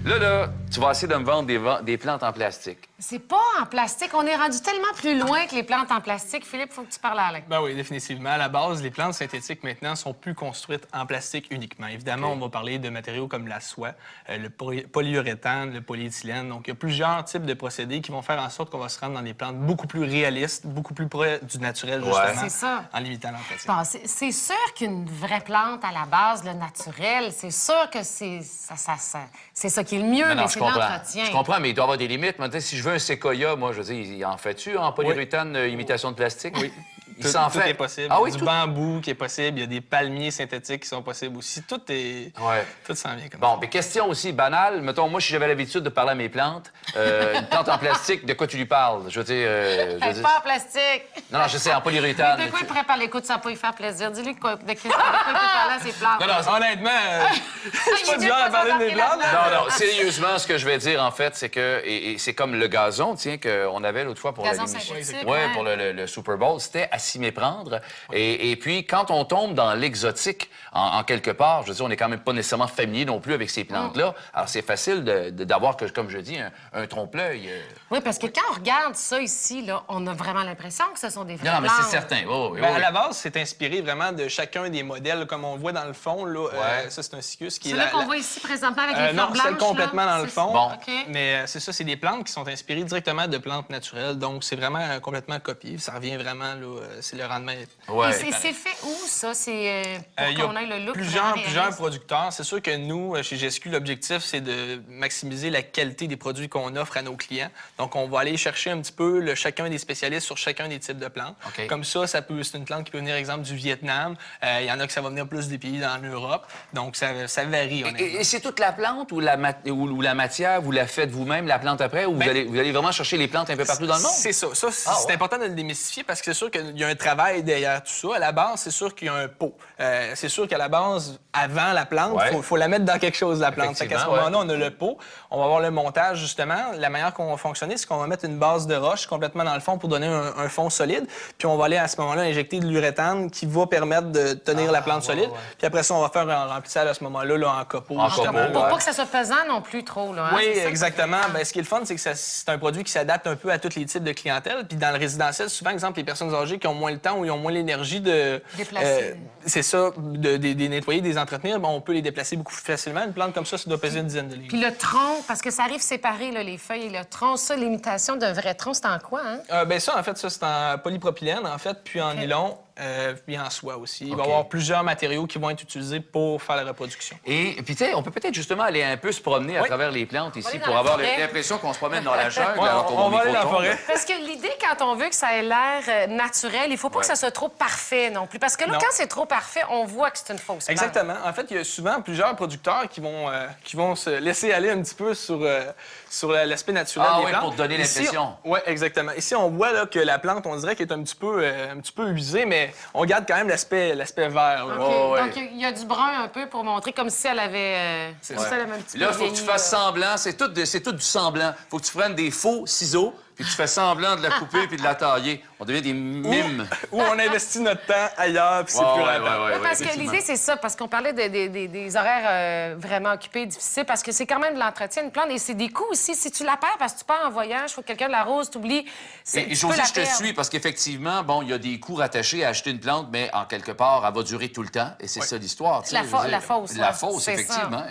Là, tu vas essayer de me vendre des plantes en plastique. C'est pas en plastique. On est rendu tellement plus loin que les plantes en plastique. Philippe, il faut que tu parles à Alain. Ben oui, définitivement. À la base, les plantes synthétiques, maintenant, sont plus construites en plastique uniquement. Évidemment, on va parler de matériaux comme la soie, le polyuréthane, le polyéthylène. Donc, il y a plusieurs types de procédés qui vont faire en sorte qu'on va se rendre dans des plantes beaucoup plus réalistes, beaucoup plus près du naturel, justement, C'est ça. en limitant l'entretien. Bon, c'est sûr qu'une vraie plante à la base, le naturel, c'est sûr que c'est ça qui est le mieux, mais c'est l'entretien. Je comprends, mais il doit y avoir des limites. Maintenant, si je veux un séquoia, moi, je veux dire, il en fait-tu en polyuréthane imitation de plastique? Oui. Il s'en fait. Tout est possible. Ah Il y oui, a du tout? bambou qui est possible. Il y a des palmiers synthétiques qui sont possibles aussi. Tout s'en vient comme ça. Bon, puis question aussi banale. Mettons, moi, si j'avais l'habitude de parler à mes plantes, une plante en plastique, de quoi tu lui parles? Je veux dire... Pas en plastique. Non, je sais, en polyuréthane. De quoi il prépare l'écoute, ça peut lui faire plaisir. Dis-lui de quoi il peut parler à ses plantes. Non, honnêtement, je suis pas du genre à parler de mes plantes. Non, sérieusement, ce que je vais dire, en fait, c'est que... Et c'est comme le gazon, tiens, qu'on avait l'autre fois pour Gazon l'émission. synthétique, Oui, ouais. pour le Super Bowl. C'était à s'y méprendre. Et puis, quand on tombe dans l'exotique, en quelque part, je veux dire, on n'est quand même pas nécessairement familier non plus avec ces plantes-là. Alors, c'est facile d'avoir, comme je dis, un trompe-l'œil. Oui, parce que quand on regarde ça ici, là, on a vraiment l'impression que ce sont des vraies Non, mais plantes. c'est certain. Oui. À la base, c'est inspiré vraiment de chacun des modèles, comme on voit dans le fond. Là, ça, c'est un ficus qui est Celui qu'on voit ici présentement avec les fleurs non, blanches. celle complètement dans le fond. Bon. OK. Mais c'est ça, c'est des plantes qui sont inspirées directement de plantes naturelles. Donc, c'est vraiment complètement copié. Ça revient vraiment, là, c'est le rendement. Ouais. Et c'est fait où, ça? C'est Il y pour a qu'on ait le look plusieurs réaliste? producteurs. C'est sûr que nous, chez GSQ, l'objectif, c'est de maximiser la qualité des produits qu'on offre à nos clients. Donc, on va aller chercher un petit peu chacun des spécialistes sur chacun des types de plantes. OK. Comme ça, c'est une plante qui peut venir, exemple, du Vietnam. Il y en a que ça va venir plus des pays en Europe. Donc, ça varie, honnêtement. Et c'est toute la plante ou la matière, vous la faites vous-même, la plante après, ou vous allez vraiment chercher les plantes un peu partout dans le monde? C'est ça. C'est important de le démystifier parce que c'est sûr qu'il y a un travail derrière tout ça. À la base, c'est sûr qu'il y a un pot. C'est sûr qu'à la base, avant la plante, il faut la mettre dans quelque chose, la plante. Fait qu'à ce moment-là, on a le pot. On va avoir le montage, justement. La manière qu'on va fonctionner, c'est qu'on va mettre une base de roche complètement dans le fond pour donner un fond solide. Puis on va aller à ce moment-là injecter de l'uréthane qui va permettre de tenir la plante solide. Puis après ça, on va faire un remplissage à ce moment-là là, en copeaux. Pour pas que ça soit pesant non plus trop, là. Hein? Oui, exactement. Ben, ce qui est le fun, c'est que c'est un produit qui s'adapte un peu à tous les types de clientèle. Puis dans le résidentiel, souvent, exemple, les personnes âgées qui ont moins le temps ou ils ont moins l'énergie de... Déplacer. C'est ça, de nettoyer, de les entretenir. Bon, on peut les déplacer beaucoup plus facilement. Une plante comme ça doit peser une dizaine de livres. Puis le tronc, parce que ça arrive séparé, là, les feuilles et le tronc, ça, l'imitation d'un vrai tronc, c'est en quoi, hein? Ben ça, en fait, c'est en polypropylène, en fait, puis en nylon, puis en soie aussi. Il va y avoir plusieurs matériaux qui vont être utilisés pour faire la reproduction. Et puis, tu sais, on peut peut-être justement aller un peu se promener à travers les plantes ici aller dans pour la avoir forêt. l'impression qu'on se promène dans la jungle. Ouais, alors ton on va aller micro dans la tombe. forêt. Parce que l'idée, quand on veut que ça ait l'air naturel, il faut pas que ça soit trop parfait non plus. Parce que là, Non. quand c'est trop parfait, on voit que c'est une fausse plante. Exactement. En fait, il y a souvent plusieurs producteurs qui vont se laisser aller un petit peu sur l'aspect naturel Ah des oui, plantes. pour te donner l'impression. Oui, exactement. Ici, on voit là, que la plante, on dirait qu'elle est un petit peu usée, mais on garde quand même l'aspect vert. Là. OK. Oh, ouais. Donc, il y a du brun un peu pour montrer comme si elle avait... C'est comme si ça. elle avait un petit Là, peu il faut que tu vieilli, fasses là. semblant. C'est tout du semblant. Faut que tu prennes des faux ciseaux, puis tu fais semblant de la couper puis de la tailler. On devient des mimes. Ou on investit notre temps ailleurs, puis c'est plus rapide. Oui, parce que l'idée, c'est ça, parce qu'on parlait des horaires vraiment occupés, difficiles, parce que c'est quand même de l'entretien, une plante, et c'est des coûts aussi. Si tu la perds parce que tu pars en voyage, il faut que quelqu'un l'arrose, t'oublies. Et Josée, je te suis parce qu'effectivement, bon, il y a des coûts rattachés à acheter une plante, mais en quelque part, elle va durer tout le temps. Et c'est ça l'histoire. tu sais, La je veux dire. fausse, La ouais, fausse, c'est effectivement.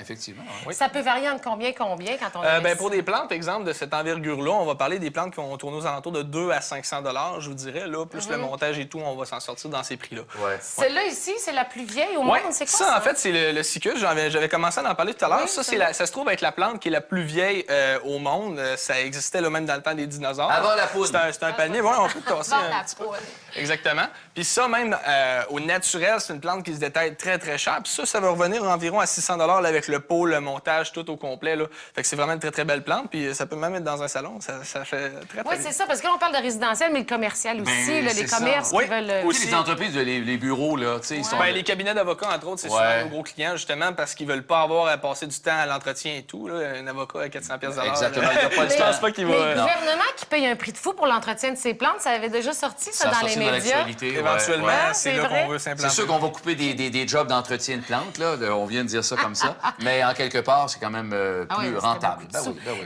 Ouais. Ça peut varier entre combien quand on Ben, pour des plantes, exemple, de cette envergure-là, on va parler des plantes qui vont tourner aux alentours de 200 à 500 $, je vous dirais. Là, plus le montage et tout, on va s'en sortir dans ces prix-là. Ouais. Celle-là ici, c'est la plus vieille au monde, Ouais, c'est quoi ça? ça, en fait, c'est le Ficus. J'avais commencé à en parler tout à l'heure. Oui, ça, c'est vrai. ça se trouve être la plante qui est la plus vieille au monde. Ça existait là, même dans le temps des dinosaures. Avant la poudre. C'est un palmier. Ouais, on peut le tasser Avant un la petit peu. poudre. Exactement. Puis ça, même au naturel, c'est une plante qui se détaille très, très cher. Puis ça va revenir environ à 600 $ là, avec le pot, le montage, tout au complet. Là. Fait que c'est vraiment une très, très belle plante. Puis ça peut même être dans un salon. Ça fait très, Oui, c'est ça, parce que là, on parle de résidentiel, mais le commercial aussi, là, les commerces qui veulent... Aussi, les entreprises, les bureaux, là, tu sais, ils sont... Les cabinets d'avocats, entre autres, c'est souvent nos gros clients, justement, parce qu'ils veulent pas avoir à passer du temps à l'entretien et tout. Là. Un avocat à 400 pièces de Exactement, il n'y a pas le Je temps. pense pas qu'il va... Mais le gouvernement qui paye un prix de fou pour l'entretien de ses plantes, ça avait déjà sorti, ça, dans les médias. Éventuellement, c'est là qu'on veut s'implanter. C'est sûr qu'on va couper des jobs d'entretien de plantes, là. On vient de dire ça comme ça. Mais en quelque part, c'est quand même plus rentable.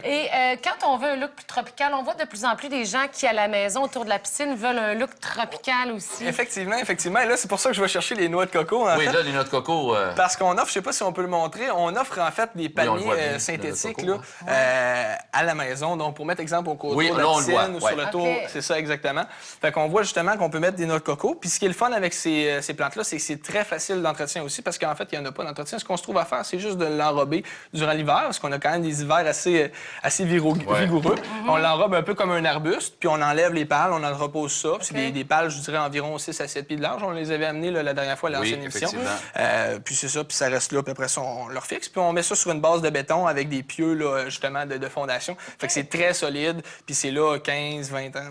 Et quand on veut un look plus tropical, on voit de plus en plus des gens qui, à la maison, autour de la piscine, veulent un look tropical aussi. Effectivement. Et là, c'est pour ça que je vais chercher les noix de coco, en fait. Oui, là, les noix de coco... Parce qu'on offre, je sais pas si on peut le montrer, on offre en fait des paniers synthétiques là, à la maison. Donc, pour mettre exemple au coteau de la piscine ou sur le tour, c'est ça exactement. Fait qu'on voit justement qu'on peut mettre des noix de coco. Puis ce qui est le fun avec ces plantes-là, c'est que c'est très facile d'entretien aussi parce qu'en fait, il n'y en a pas d'entretien. Ce qu'on se trouve à faire, c'est juste de l'enrober durant l'hiver parce qu'on a quand même des hivers assez vigoureux. On l'enrobe un peu comme un arbuste, puis on enlève les pales, on en repose ça. C'est des pales, je dirais, environ 6 à 7 pieds de large. On les avait amenées la dernière fois à l'ancienne émission. Puis c'est ça, puis ça reste là, puis après ça, on le refixe. Puis on met ça sur une base de béton avec des pieux, là, justement, de fondation. Fait que c'est très solide, puis c'est là 15, 20 ans.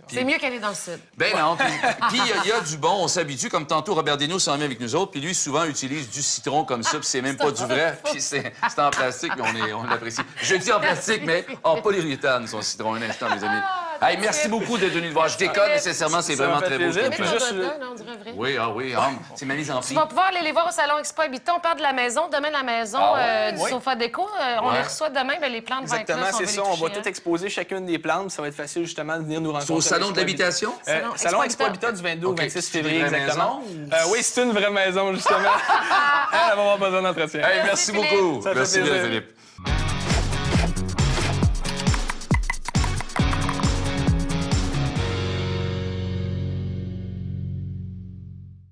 C'est mieux qu'aller dans le sud. Ben non, puis il y a du bon, on s'habitue. Comme tantôt, Robert Desnos s'en met avec nous autres, puis lui, souvent, utilise du citron comme ça, puis c'est même pas du vrai, puis c'est en plastique, mais on l'apprécie. Je dis en plastique, mais en polyuréthane, son citron, un instant, mes amis. Hey, merci beaucoup d'être venu nous voir. Je déconne nécessairement, c'est vraiment très beau. Oui, c'est ma mise en prix. Tu vas pouvoir aller les voir au Salon Expo Habitat. On parle de la maison. Demain, la maison du Sofa Déco. On les reçoit demain. Les plantes vont être là. Exactement, c'est ça. On va tout exposer chacune des plantes. Ça va être facile, justement, de venir nous rencontrer. Au Salon de l'habitation? Salon Expo Habitat du 22 au 26 février, exactement. Oui, c'est une vraie maison, justement. Elle va avoir besoin d'entretien. Merci beaucoup. Merci, Philippe.